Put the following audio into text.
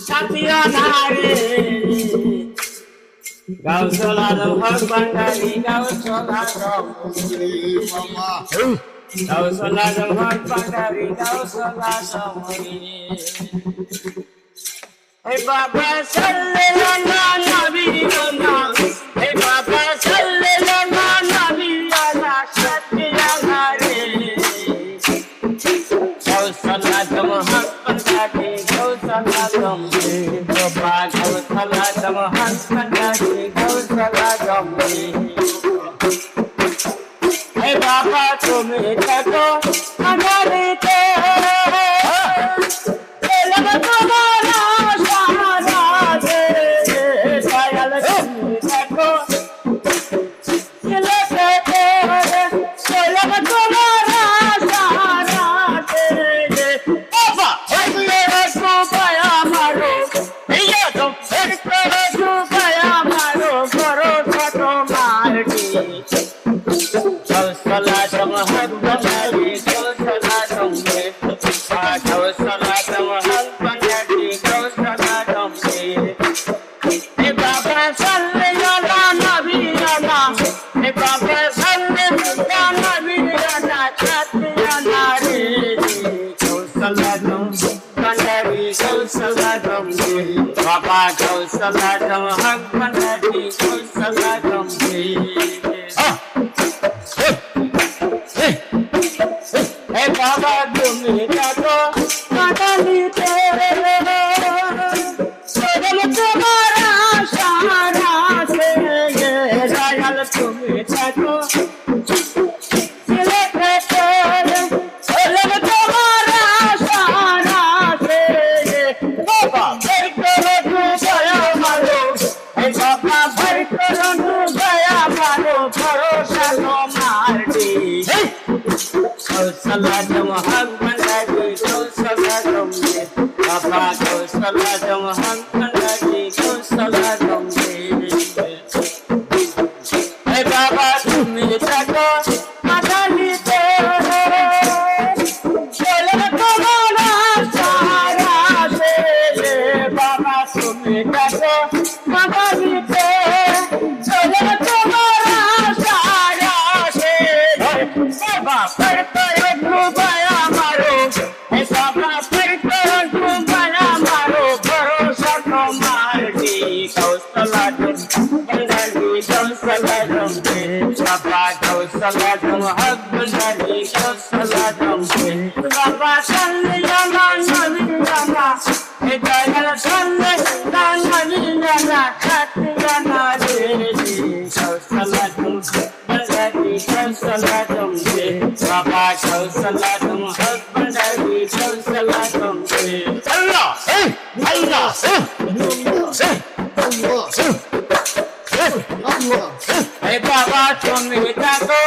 সাথিয়া নারে গাউসলা হক বাঙালি গাউসলা বাবা গাউসলা হক বাঙালি গাউসলা সমরি হে বাবা সাল্লাল্লাহু নবী না হে বাবা সাল্লাল্লাহু নবী আলা সাথিয়া নারে গাউসলা হক বাঙালি গাউসলা সমরি বাবা গাউসলা হক বাঙালি গাউসলা সমরি হে বাবা তুমি থাকো আমারিতে এলাম তোমার আশারাতে দয়াল তুমি থাকো এলাকাতে এলাম তোমার আশারাতে বাবা তুমি সুপায় আমারো ইয়া তো সুপায় আমারো করো ছোট মারটি গাউসলা হক বাঙালি গাউসলা সমরি গাউসলা হক বাঙালি গাউসলা সমরি হে বাবা সাল্লাল্লাহু নবী আলা হে বাবা সাল্লাল্লাহু নবী আলা সাথিয়া নারে গাউসলা বাঙালি গাউসলা সমরি বাবা গাউসলা হক বাঙালি গাউসলা সমরি হে বাবা তুমি থাকো কাটালিতে সরল তোমার আশারাতে দয়াল তুমি থাকো সিলেটে সরল তোমার আশারাতে বাবা ভয় করো দয়া মারো হে বাবা ভয় করো দয়া মারো ভরসা তোমারটি গাউসলা হক বাঙালি গাউসলা সমরি বাবা গাউসলা হক বাঙালি গাউসলা সমরি হে বাবা তুমি থাকো কাটালিতে এলাম তোমার আশারাতে বাবা তুমি থাকো কাটালিতে এলাম তোমার আশারাতে বাবা পর সুপায় আমারো হে বাবা পর সুপায় আমারো ভরসা তোমারটি গাউসলা বাঙালি গাউসলা সমরি বাবা গাউসলা হক বাঙালি গাউসলা সমরি বাবা সাল্লাল্লাহু নবী আলা হে দয়াল সাল্লাল্লাহু নবী আলা সাথিয়া নারে গাউসলা বাঙালি গাউসলা সমরি বাবা গাউসলা হক বাঙালি গাউসলা সমরি আল্লাহ আল্লাহ হে বাবা তুমি থাকো